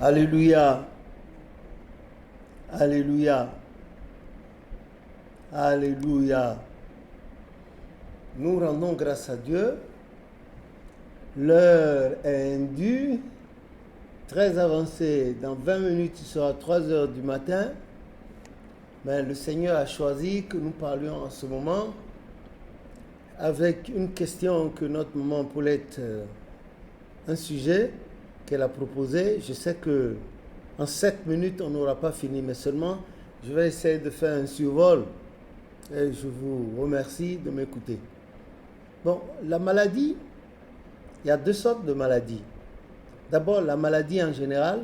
Alléluia. Alléluia. Alléluia. Nous rendons grâce à Dieu. L'heure est indue, très avancée. Dans 20 minutes, il sera 3 heures du matin. Mais le Seigneur a choisi que nous parlions en ce moment avec une question que notre maman Paulette, un sujet qu'elle a proposé. Je sais que en 7 minutes, on n'aura pas fini, mais seulement, je vais essayer de faire un survol. Et je vous remercie de m'écouter. Bon, la maladie, il y a 2 sortes de maladies. D'abord, la maladie en général,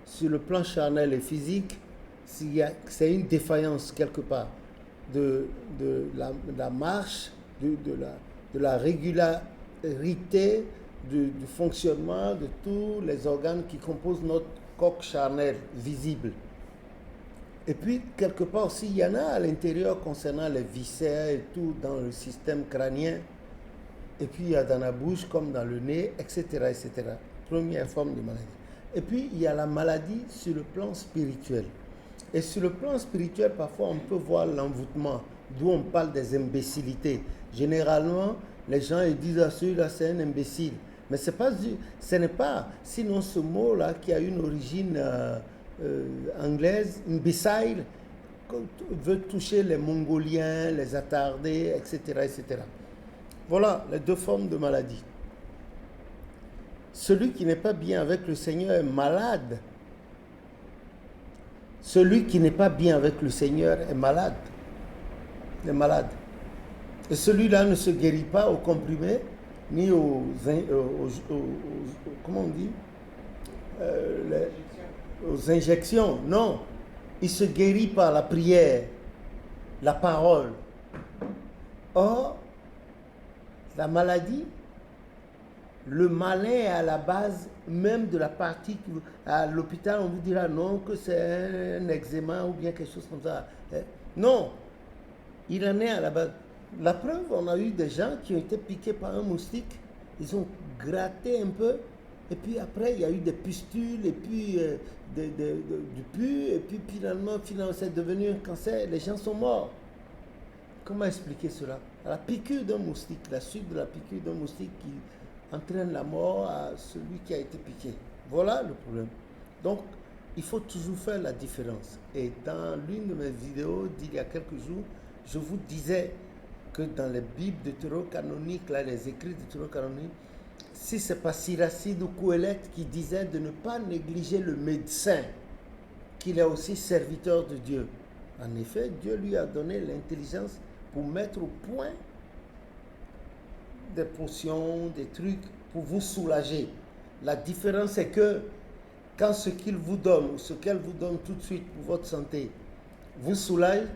sur le plan charnel et physique, c'est une défaillance quelque part de la marche, de la régularité du fonctionnement de tous les organes qui composent notre coque charnelle visible. Et puis, quelque part aussi, il y en a à l'intérieur concernant les viscères et tout dans le système crânien. Et puis, il y a dans la bouche comme dans le nez, etc., etc. Première forme de maladie. Et puis, il y a la maladie sur le plan spirituel. Et sur le plan spirituel, parfois, on peut voir l'envoûtement, d'où on parle des imbécilités. Généralement, les gens ils disent « Ah, celui-là, c'est un imbécile ». Mais ce n'est pas, sinon ce mot-là qui a une origine anglaise, imbécile, veut toucher les Mongoliens, les attardés, etc., etc. Voilà les 2 formes de maladie. Celui qui n'est pas bien avec le Seigneur est malade. Celui qui n'est pas bien avec le Seigneur est malade. Il est malade. Et celui-là ne se guérit pas aux comprimés, ni comment on dit aux injections. Non. Il se guérit par la prière, la parole. Or, la maladie, le malin est à la base même de la partie à l'hôpital, on vous dira non, que c'est un eczéma ou bien quelque chose comme ça. Non, il en est à la base. La preuve, on a eu des gens qui ont été piqués par un moustique, ils ont gratté un peu, et puis après, il y a eu des pustules, et puis du pus, et puis finalement, c'est devenu un cancer, les gens sont morts. Comment expliquer cela? La piqûre d'un moustique, la suite de la piqûre d'un moustique qui entraîne la mort à celui qui a été piqué. Voilà le problème. Donc, il faut toujours faire la différence. Et dans l'une de mes vidéos d'il y a quelques jours, je vous disais que dans les Bibles deutérocanoniques, là, les écrits deutérocanoniques, si ce n'est pas Siracide ou Coëlette qui disait de ne pas négliger le médecin, qu'il est aussi serviteur de Dieu. En effet, Dieu lui a donné l'intelligence pour mettre au point des potions, des trucs pour vous soulager. La différence est que quand ce qu'il vous donne ou ce qu'elle vous donne tout de suite pour votre santé vous soulage,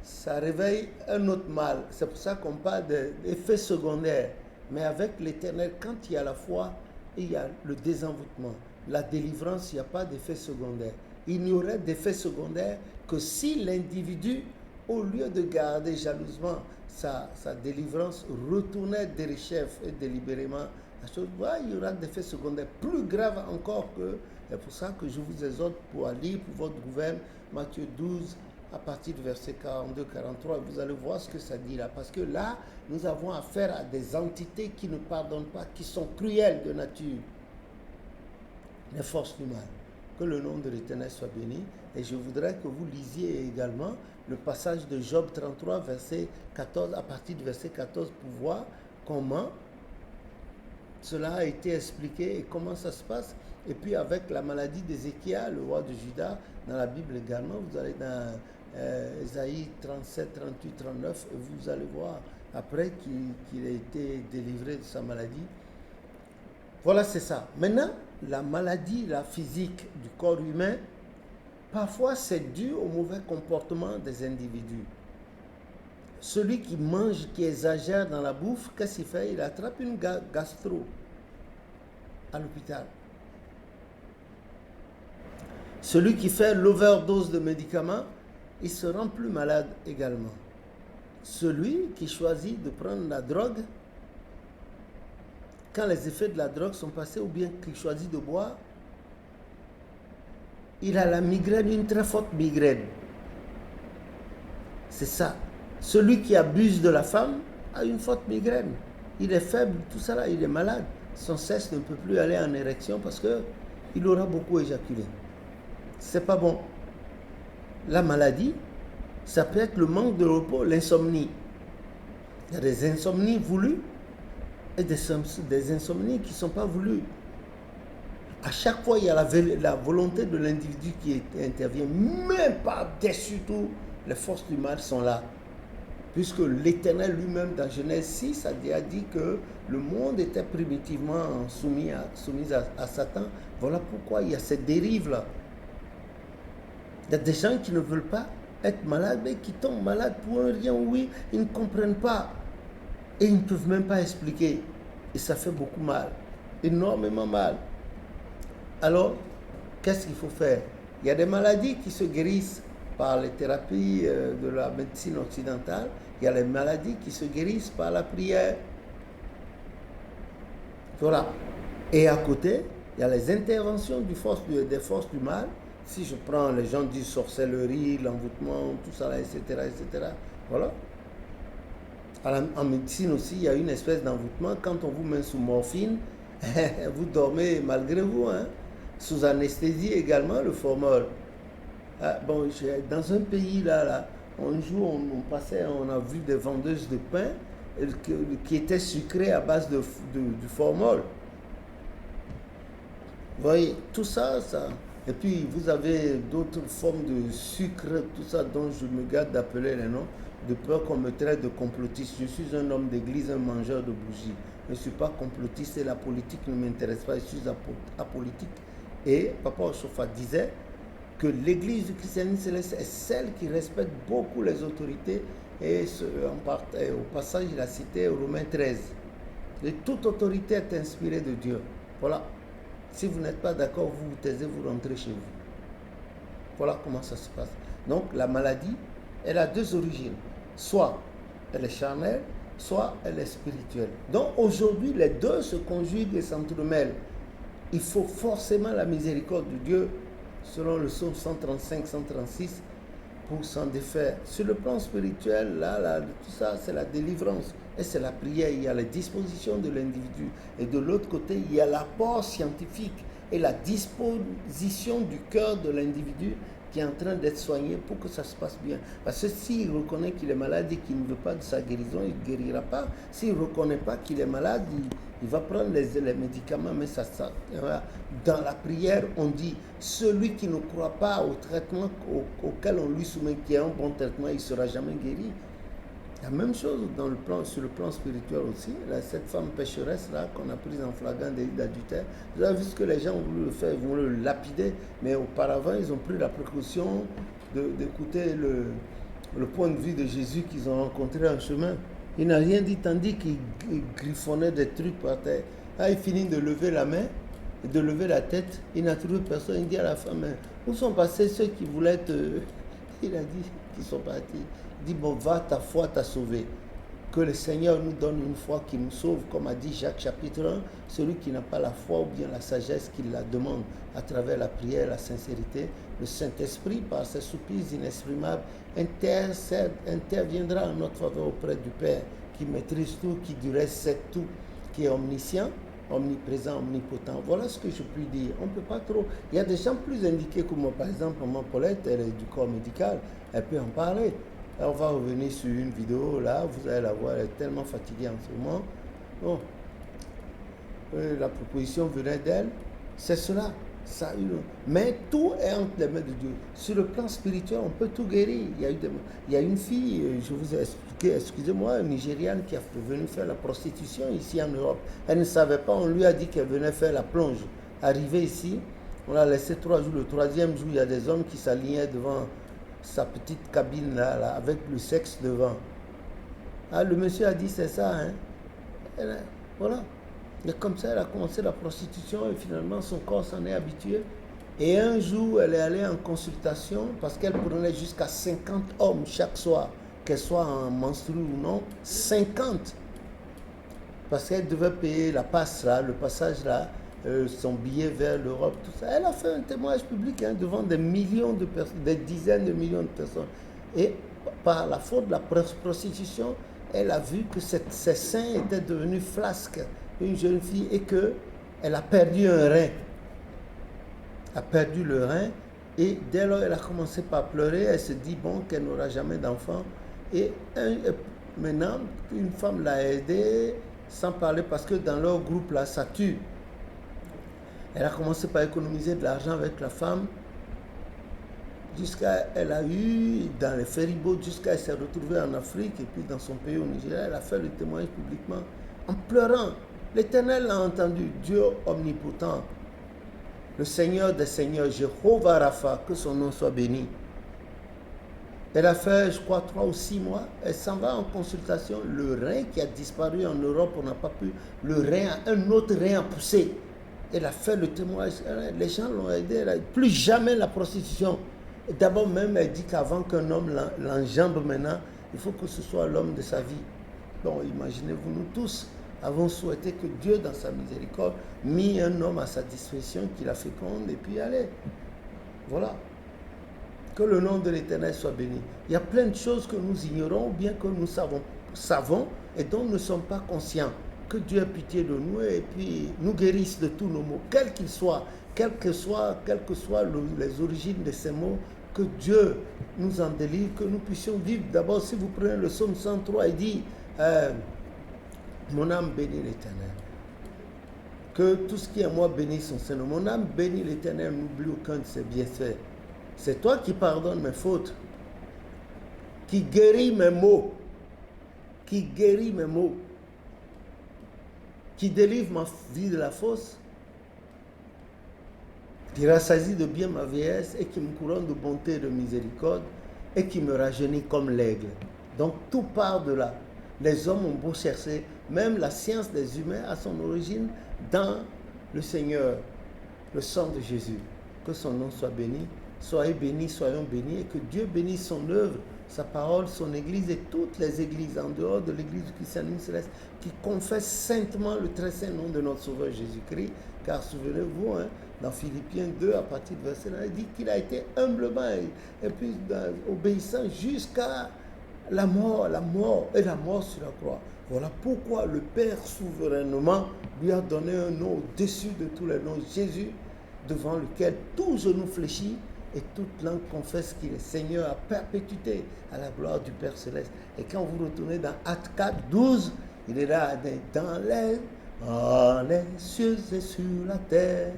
ça réveille un autre mal. C'est pour ça qu'on parle d'effets secondaires. Mais avec l'Éternel, quand il y a la foi, il y a le désenvoûtement. La délivrance, il n'y a pas d'effet secondaire. Il n'y aurait d'effet secondaire que si l'individu, au lieu de garder jalousement sa délivrance, retournait derrière et délibérément la chose, il y aura des effets secondaires plus graves encore que. C'est pour ça que je vous exhorte pour aller pour votre gouverne, Matthieu 12, à partir du verset 42-43, vous allez voir ce que ça dit là. Parce que là, nous avons affaire à des entités qui ne pardonnent pas, qui sont cruelles de nature. Les forces du mal. Que le nom de l'Éternel soit béni. Et je voudrais que vous lisiez également le passage de Job 33, verset 14, à partir du verset 14, pour voir comment cela a été expliqué et comment ça se passe. Et puis avec la maladie d'Ézéchiel, le roi de Juda, dans la Bible également, vous allez dans Ésaïe 37, 38, 39, et vous allez voir après qu'il a été délivré de sa maladie. Voilà, c'est ça. Maintenant, la maladie, la physique du corps humain, parfois c'est dû au mauvais comportement des individus. Celui qui mange, qui exagère dans la bouffe, qu'est-ce qu'il fait? Il attrape une gastro à l'hôpital. Celui qui fait l'overdose de médicaments, il se rend plus malade également. Celui qui choisit de prendre la drogue, quand les effets de la drogue sont passés, ou bien qui choisit de boire, il a la migraine, une très forte migraine. C'est ça. Celui qui abuse de la femme a une forte migraine. Il est faible, tout ça là, il est malade. Son sexe ne peut plus aller en érection parce qu'il aura beaucoup éjaculé. C'est pas bon. La maladie, ça peut être le manque de repos, l'insomnie. Il y a des insomnies voulues et des insomnies qui ne sont pas voulues. À chaque fois, il y a la volonté de l'individu qui intervient, même par-dessus tout, les forces du mal sont là. Puisque l'Éternel lui-même, dans Genèse 6, a dit que le monde était primitivement soumis à Satan. Voilà pourquoi il y a cette dérive-là. Il y a des gens qui ne veulent pas être malades, mais qui tombent malades pour un rien, oui, ils ne comprennent pas. Et ils ne peuvent même pas expliquer. Et ça fait beaucoup mal, énormément mal. Alors, qu'est-ce qu'il faut faire? Il y a des maladies qui se guérissent par les thérapies de la médecine occidentale. Il y a les maladies qui se guérissent par la prière. Voilà. Et à côté, il y a les interventions des forces du mal. Si je prends, les gens disent sorcellerie, l'envoûtement, tout ça, là, etc., etc. Voilà. En médecine aussi, il y a une espèce d'envoûtement. Quand on vous met sous morphine, vous dormez malgré vous, hein. Sous anesthésie également, le formol. Ah, bon, dans un pays là, un jour on a vu des vendeuses de pain qui étaient sucrées à base du formol. Vous voyez, tout ça. Et puis vous avez d'autres formes de sucre, tout ça dont je me garde d'appeler les noms, de peur qu'on me traite de complotiste. Je suis un homme d'église, un mangeur de bougies. Je ne suis pas complotiste et la politique ne m'intéresse pas, je suis apolitique. Et Papa Oshofa disait que l'église du christianisme céleste est celle qui respecte beaucoup les autorités. Et au passage, il a cité Romains 13. Et toute autorité est inspirée de Dieu. Voilà. Si vous n'êtes pas d'accord, vous vous taisez, vous rentrez chez vous. Voilà comment ça se passe. Donc la maladie, elle a deux origines. Soit elle est charnelle, soit elle est spirituelle. Donc aujourd'hui, les deux se conjuguent et s'entremêlent. Il faut forcément la miséricorde de Dieu, selon le psaume 135-136, pour s'en défaire. Sur le plan spirituel, tout ça, c'est la délivrance. Et c'est la prière. Il y a les dispositions de l'individu. Et de l'autre côté, il y a l'apport scientifique et la disposition du cœur de l'individu qui est en train d'être soigné pour que ça se passe bien. Parce que s'il reconnaît qu'il est malade et qu'il ne veut pas de sa guérison, il ne guérira pas. S'il ne reconnaît pas qu'il est malade, il va prendre les médicaments, mais ça, dans la prière, on dit, celui qui ne croit pas au traitement auquel on lui soumet, qui est un bon traitement, il ne sera jamais guéri. La même chose sur le plan spirituel aussi. Cette femme pécheresse là qu'on a prise en flagrant délit d'adultère, vous avez vu ce que les gens ont voulu le faire, ils vont le lapider, mais auparavant ils ont pris la précaution d'écouter le point de vue de Jésus qu'ils ont rencontré en chemin. Il n'a rien dit tandis qu'il griffonnait des trucs par terre. Ah, il finit de lever la main, de lever la tête, il n'a trouvé personne. Il dit à la femme, où sont passés ceux qui voulaient Il a dit qu'ils sont partis. Il dit, bon, va, ta foi t'a sauvé. Que le Seigneur nous donne une foi qui nous sauve, comme a dit Jacques chapitre 1, celui qui n'a pas la foi ou bien la sagesse qu'il la demande à travers la prière, la sincérité, le Saint-Esprit, par ses soupirs inexprimables, interviendra en notre faveur auprès du Père, qui maîtrise tout, qui du reste sait tout, qui est omniscient, omniprésent, omnipotent. Voilà ce que je puis dire. On ne peut pas trop. Il y a des gens plus indiqués que moi. Par exemple, maman Paulette, elle est du corps médical, elle peut en parler. Là, on va revenir sur une vidéo, là, vous allez la voir, elle est tellement fatiguée en ce moment. Bon, la proposition venait d'elle, c'est cela. Mais tout est entre les mains de Dieu. Sur le plan spirituel, on peut tout guérir. Il y a une fille, je vous ai expliqué, excusez-moi, une Nigériane qui est venue faire la prostitution ici en Europe. Elle ne savait pas, on lui a dit qu'elle venait faire la plonge. Arrivée ici, on l'a laissé 3 jours. Le 3e jour, il y a des hommes qui s'alignaient devant sa petite cabine là, avec le sexe devant. Ah, le monsieur a dit c'est ça, hein. Voilà. Et comme ça, elle a commencé la prostitution et finalement son corps s'en est habitué. Et un jour, elle est allée en consultation parce qu'elle prenait jusqu'à 50 hommes chaque soir, qu'elle soit en menstru ou non, 50. Parce qu'elle devait payer la passe là, le passage là, son billet vers l'Europe, tout ça. Elle a fait un témoignage public devant des millions de personnes, des dizaines de millions de personnes. Et par la faute de la prostitution, elle a vu que ses seins étaient devenus flasques, une jeune fille, et qu'elle a perdu un rein. A perdu le rein, et dès lors elle a commencé par pleurer. Elle se dit bon, qu'elle n'aura jamais d'enfant, et maintenant une femme l'a aidée, sans parler, parce que dans leur groupe là ça tue. Elle a commencé par économiser de l'argent avec la femme, jusqu'à elle a eu dans les ferryboats, jusqu'à elle s'est retrouvée en Afrique, et puis dans son pays au Nigeria. Elle a fait le témoignage publiquement en pleurant. L'Éternel l'a entendu, Dieu omnipotent, le Seigneur des Seigneurs, Jéhovah Rapha, que son nom soit béni. Elle a fait, je crois, 3 ou 6 mois. Elle s'en va en consultation. Le rein qui a disparu en Europe, on n'a pas pu. Le rein, un autre rein a poussé. Elle a fait le témoignage. Les gens l'ont aidé. Plus jamais la prostitution. D'abord même, elle dit qu'avant qu'un homme l'enjambe maintenant, il faut que ce soit l'homme de sa vie. Donc, imaginez-vous, nous tous avons souhaité que Dieu, dans sa miséricorde, mit un homme à sa disposition, qu'il la féconde, et puis allez. Voilà. Que le nom de l'Éternel soit béni. Il y a plein de choses que nous ignorons, ou bien que nous savons et dont nous ne sommes pas conscients. Que Dieu ait pitié de nous et puis nous guérisse de tous nos maux, quels qu'ils soient, quelles que soient les origines de ces maux, que Dieu nous en délivre, que nous puissions vivre. D'abord, si vous prenez le psaume 103, il dit mon âme bénit l'Éternel. Que tout ce qui est à moi bénisse son Seigneur. Mon âme bénit l'Éternel, n'oublie aucun de ses bienfaits. C'est toi qui pardonnes mes fautes, qui guéris mes maux, qui délivre ma vie de la fosse, qui rassasie de bien ma vieillesse et qui me couronne de bonté et de miséricorde et qui me rajeunit comme l'aigle. Donc tout part de là. Les hommes ont beau chercher, même la science des humains a son origine dans le Seigneur, le sang de Jésus. Que son nom soit béni. Soyez bénis, soyons bénis, et que Dieu bénisse son œuvre, sa parole, son église et toutes les églises en dehors de l'église du christianisme céleste qui confessent saintement le très saint nom de notre Sauveur Jésus-Christ. Car souvenez-vous, dans Philippiens 2, à partir du verset 1, il dit qu'il a été humblement et puis obéissant jusqu'à la mort sur la croix. Voilà pourquoi le Père souverainement lui a donné un nom au-dessus de tous les noms, Jésus, devant lequel tout genou fléchit et toute langue confesse qu'il est Seigneur à perpétuité, à la gloire du Père Céleste. Et quand vous retournez dans Actes 4, 12, il est là, dans les cieux et sur la terre,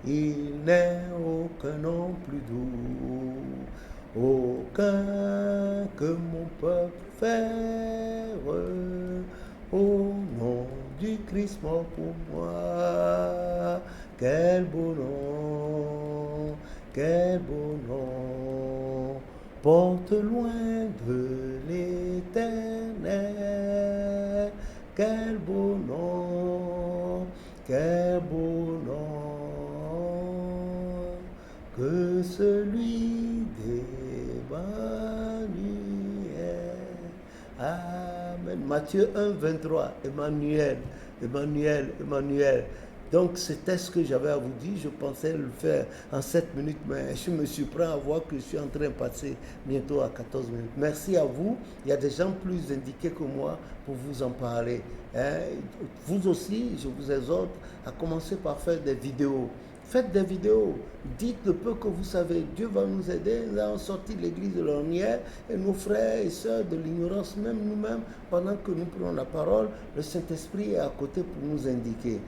il n'est aucun nom plus doux, aucun que mon peuple faire, au nom du Christ mort pour moi. Quel beau nom, porte loin de l'Éternel. Quel beau nom, que celui d'Emmanuel. Amen. Matthieu 1, 23, Emmanuel. Donc c'était ce que j'avais à vous dire. Je pensais le faire en 7 minutes, mais je me surprends à voir que je suis en train de passer bientôt à 14 minutes. Merci à vous. Il y a des gens plus indiqués que moi pour vous en parler. Vous aussi, je vous exhorte à commencer par faire des vidéos. Faites des vidéos, dites le peu que vous savez. Dieu va nous aider. Nous avons sorti de l'église de l'ornière et nos frères et sœurs de l'ignorance, même nous-mêmes, pendant que nous prenons la parole, le Saint-Esprit est à côté pour nous indiquer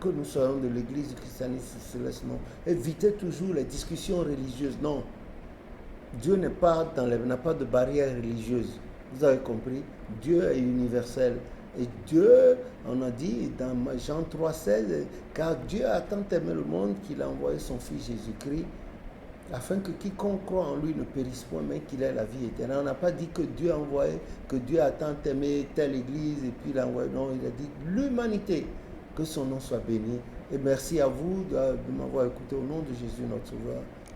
que nous soyons de l'église du christianisme céleste. Non. Évitez toujours les discussions religieuses. Non. Dieu n'a pas de barrière religieuse. Vous avez compris? Dieu est universel. Et Dieu, on a dit dans Jean 3,16, car Dieu a tant aimé le monde qu'il a envoyé son Fils Jésus-Christ, afin que quiconque croit en lui ne périsse point, mais qu'il ait la vie éternelle. On n'a pas dit que Dieu a envoyé, que Dieu a tant aimé telle église et puis il a envoyé. Non, il a dit l'humanité, que son nom soit béni. Et merci à vous de m'avoir écouté au nom de Jésus notre Sauveur.